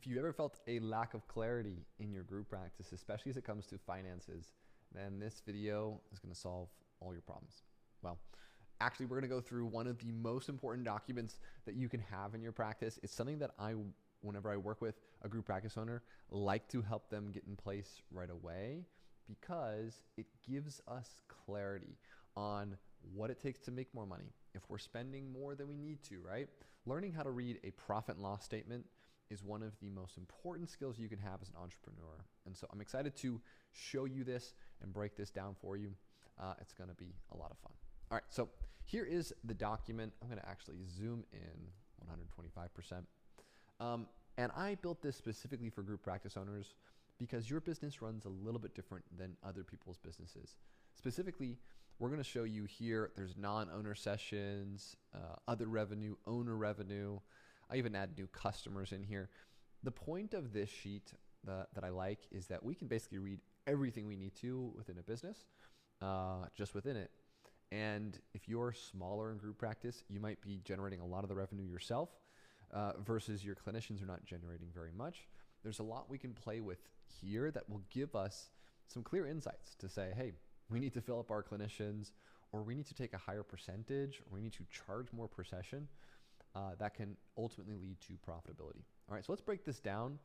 If you ever felt a lack of clarity in your group practice, especially as it comes to finances, then this video is going to solve all your problems. Well, actually, we're going to go through one of the most important documents that you can have in your practice. It's something that whenever I work with a group practice owner, like to help them get in place right away because it gives us clarity on what it takes to make more money. If we're spending more than we need to, right? Learning how to read a profit and loss statement is one of the most important skills you can have as an entrepreneur. And so I'm excited to show you this and break this down for you. It's going to be a lot of fun. All right, so here is the document. I'm going to actually zoom in 125%. And I built this specifically for group practice owners because your business runs a little bit different than other people's businesses. Specifically, we're going to show you here, there's non-owner sessions, other revenue, owner revenue. I even add new customers in here. The point of this sheet that I like is that we can basically read everything we need to within a business, just within it. And if you're smaller in group practice, you might be generating a lot of the revenue yourself versus your clinicians are not generating very much. There's a lot we can play with here that will give us some clear insights to say, hey, we need to fill up our clinicians, or we need to take a higher percentage, or we need to charge more per session. That can ultimately lead to profitability. All right, so let's break this down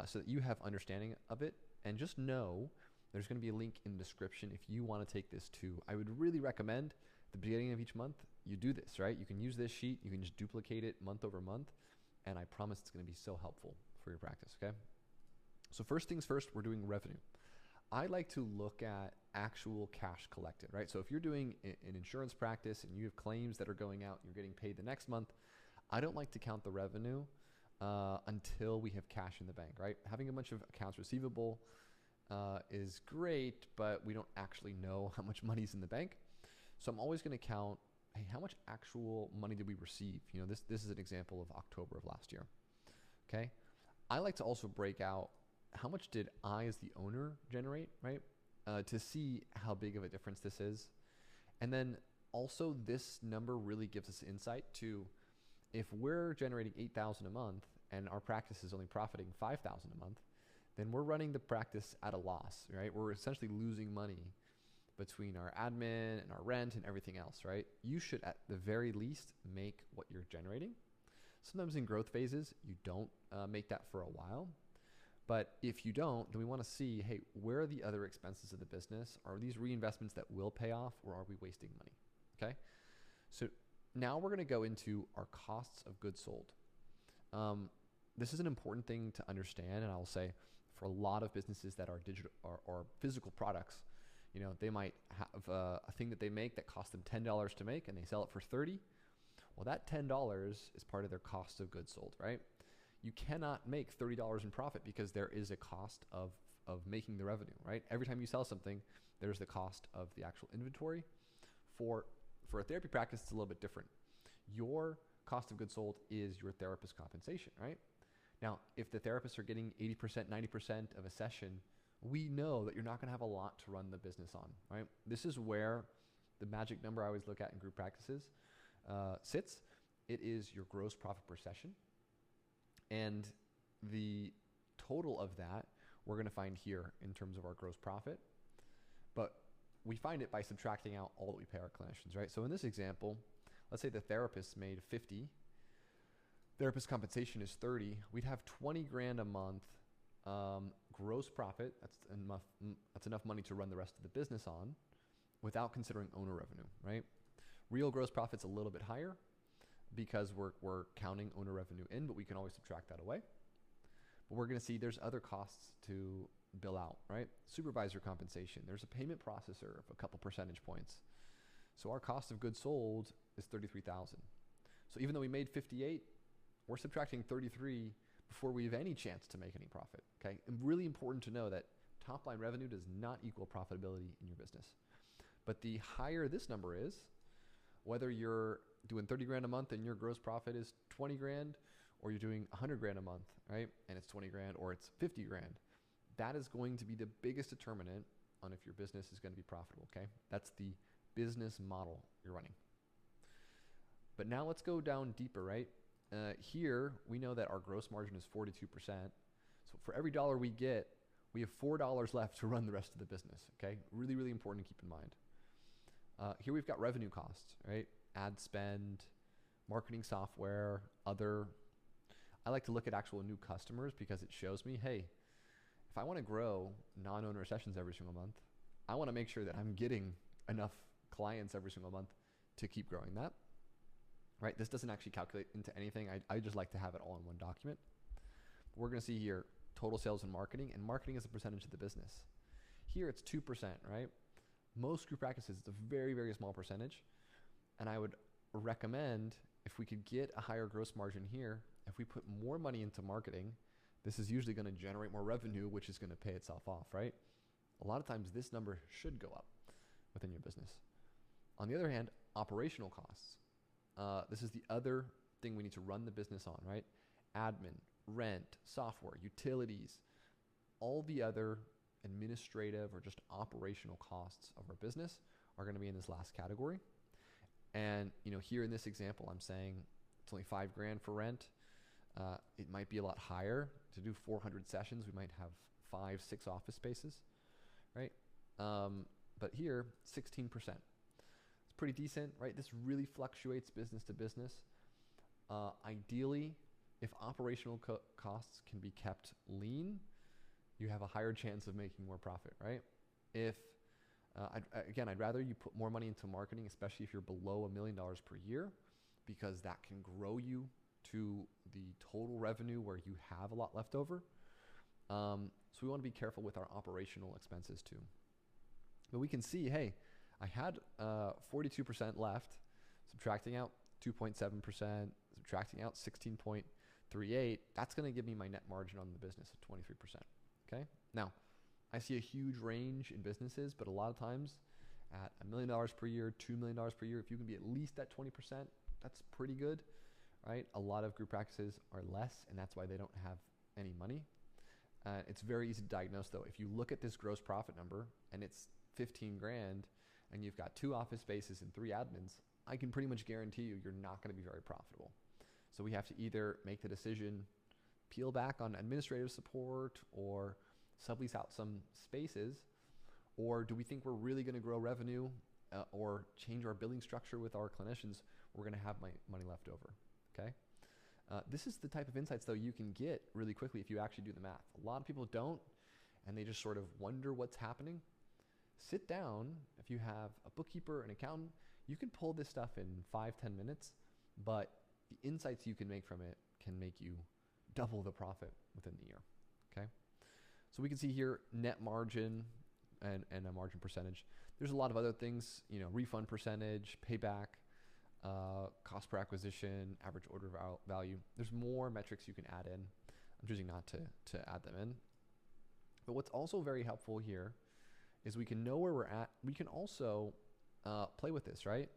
so that you have understanding of it, and just know there's going to be a link in the description if you want to take this too. I would really recommend at the beginning of each month you do this, right? You can use this sheet, you can just duplicate it month over month, and I promise it's going to be so helpful for your practice, okay? So first things first, we're doing revenue. I like to look at actual cash collected, right? So if you're doing an insurance practice and you have claims that are going out, you're getting paid the next month, I don't like to count the revenue until we have cash in the bank, right? Having a bunch of accounts receivable is great, but we don't actually know how much money's in the bank. So I'm always going to count, hey, how much actual money did we receive? You know, this is an example of October of last year, okay? I like to also break out how much did I as the owner generate, right? To see how big of a difference this is. And then also this number really gives us insight to if we're generating 8,000 a month and our practice is only profiting 5,000 a month, then we're running the practice at a loss, right? We're essentially losing money between our admin and our rent and everything else, right? You should at the very least make what you're generating. Sometimes in growth phases, you don't make that for a while. But if you don't, then we want to see, hey, where are the other expenses of the business? Are these reinvestments that will pay off, or are we wasting money? Okay. So now we're going to go into our costs of goods sold. This is an important thing to understand. And I'll say for a lot of businesses that are digital or physical products, you know, they might have a thing that they make that costs them $10 to make and they sell it for $30. Well, that $10 is part of their cost of goods sold, right? You cannot make $30 in profit because there is a cost of making the revenue, right? Every time you sell something, there's the cost of the actual inventory. For a therapy practice, it's a little bit different. Your cost of goods sold is your therapist compensation, right? Now, if the therapists are getting 80%, 90% of a session, we know that you're not going to have a lot to run the business on, right? This is where the magic number I always look at in group practices sits. It is your gross profit per session. And the total of that, we're going to find here in terms of our gross profit. But we find it by subtracting out all that we pay our clinicians, right? So in this example, let's say the therapist made 50, therapist compensation is 30. We'd have 20 grand a month gross profit. That's enough money to run the rest of the business on without considering owner revenue, right? Real gross profit's a little bit higher because we're counting owner revenue in, but we can always subtract that away. But we're going to see there's other costs to bill out, right? Supervisor compensation. There's a payment processor of a couple percentage points. So our cost of goods sold is 33,000. So even though we made 58, we're subtracting 33 before we have any chance to make any profit, okay? And really important to know that top line revenue does not equal profitability in your business. But the higher this number is, whether you're doing 30 grand a month and your gross profit is 20 grand, or you're doing 100 grand a month, right? And it's 20 grand or it's 50 grand. That is going to be the biggest determinant on if your business is going to be profitable, okay? That's the business model you're running. But now let's go down deeper, right? here we know that our gross margin is 42%. So for every dollar we get, we have $4 left to run the rest of the business. Okay, really, really important to keep in mind. Here we've got revenue costs, right? Ad spend, marketing software, other. I like to look at actual new customers because it shows me, hey, if I want to grow non-owner sessions every single month, I want to make sure that I'm getting enough clients every single month to keep growing that, right? This doesn't actually calculate into anything. I just like to have it all in one document. We're going to see here total sales and marketing is a percentage of the business. Here it's 2%, right? Most group practices, it's a very, very small percentage. And I would recommend if we could get a higher gross margin here, if we put more money into marketing, this is usually going to generate more revenue, which is going to pay itself off, right? A lot of times this number should go up within your business. On the other hand, operational costs. This is the other thing we need to run the business on, right? Admin, rent, software, utilities, all the other administrative or just operational costs of our business are going to be in this last category. And here in this example, I'm saying it's only $5,000 for rent. It might be a lot higher. To do 400 sessions, we might have 5-6 office spaces, right? But here, 16%. It's pretty decent, right? This really fluctuates business to business. Ideally, if operational costs can be kept lean, you have a higher chance of making more profit, right? If I'd rather you put more money into marketing, especially if you're below $1 million per year, because that can grow you to the total revenue where you have a lot left over. So we want to be careful with our operational expenses too. But we can see, hey, I had 42% left, subtracting out 2.7%, subtracting out 16.38. That's going to give me my net margin on the business of 23%. Okay. Now, I see a huge range in businesses, but a lot of times at $1 million per year, $2 million per year, if you can be at least at 20%, that's pretty good, right? A lot of group practices are less, and that's why they don't have any money. It's very easy to diagnose though. If you look at this gross profit number and it's $15,000 and you've got 2 office spaces and 3 admins, I can pretty much guarantee you're not going to be very profitable. So we have to either make the decision, peel back on administrative support or sublease out some spaces, or do we think we're really going to grow revenue or change our billing structure with our clinicians? We're going to have money left over. Okay. This is the type of insights though you can get really quickly if you actually do the math. A lot of people don't, and they just sort of wonder what's happening. Sit down. If you have a bookkeeper, an accountant, you can pull this stuff in 5-10 minutes, but the insights you can make from it can make you double the profit within the year. Okay. So we can see here net margin and a margin percentage. There's a lot of other things, refund percentage, payback, cost per acquisition, average order value. There's more metrics you can add in. I'm choosing not to add them in. But what's also very helpful here is we can know where we're at. We can also play with this, right?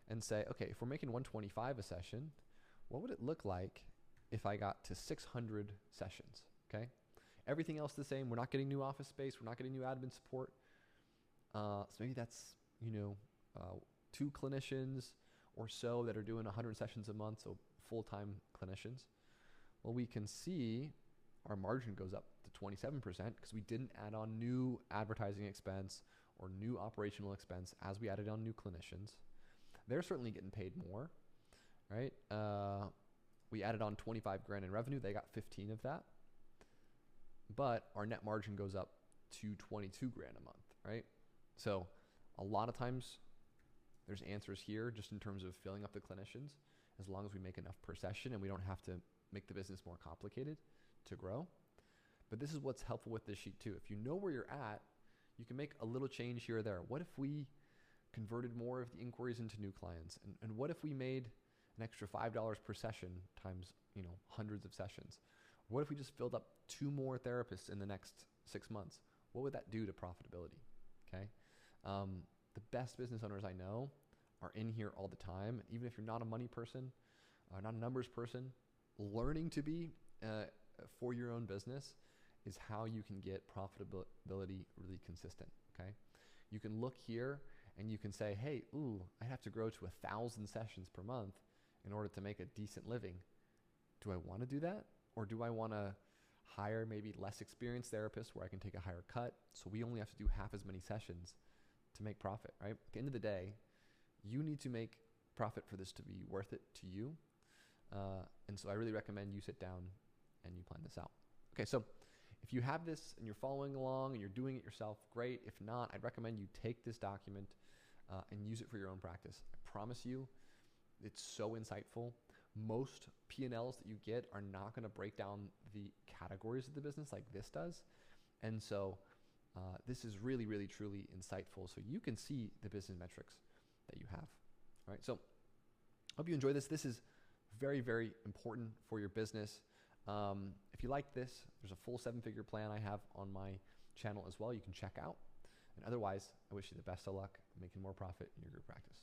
And say, okay, if we're making 125 a session, what would it look like if I got to 600 sessions? Okay. Everything else the same. We're not getting new office space. We're not getting new admin support. So maybe that's, 2 clinicians or so that are doing 100 sessions a month. So full-time clinicians. Well, we can see our margin goes up to 27% because we didn't add on new advertising expense or new operational expense as we added on new clinicians. They're certainly getting paid more, right? We added on $25,000 in revenue. They got 15 of that. But our net margin goes up to $22,000 a month, right? So a lot of times there's answers here just in terms of filling up the clinicians as long as we make enough per session and we don't have to make the business more complicated to grow. But this is what's helpful with this sheet too. If you know where you're at, you can make a little change here or there. What if we converted more of the inquiries into new clients? And what if we made an extra $5 per session times, hundreds of sessions? What if we just filled up 2 more therapists in the next 6 months? What would that do to profitability? Okay. The best business owners I know are in here all the time. Even if you're not a money person, not a numbers person, learning to be for your own business is how you can get profitability really consistent. Okay. You can look here and you can say, hey, I have to grow to 1,000 sessions per month in order to make a decent living. do I want to do that? Or do I want to hire maybe less experienced therapists where I can take a higher cut? So we only have to do half as many sessions to make profit, right? At the end of the day, you need to make profit for this to be worth it to you. And so I really recommend you sit down and you plan this out. Okay, so if you have this and you're following along and you're doing it yourself, great. If not, I'd recommend you take this document and use it for your own practice. I promise you, it's so insightful. Most P&Ls that you get are not going to break down the categories of the business like this does. And so this is really, really, truly insightful so you can see the business metrics that you have. All right, so I hope you enjoy this. This is very, very important for your business. If you like this, there's a full 7-figure plan I have on my channel as well. You can check out. And otherwise, I wish you the best of luck making more profit in your group practice.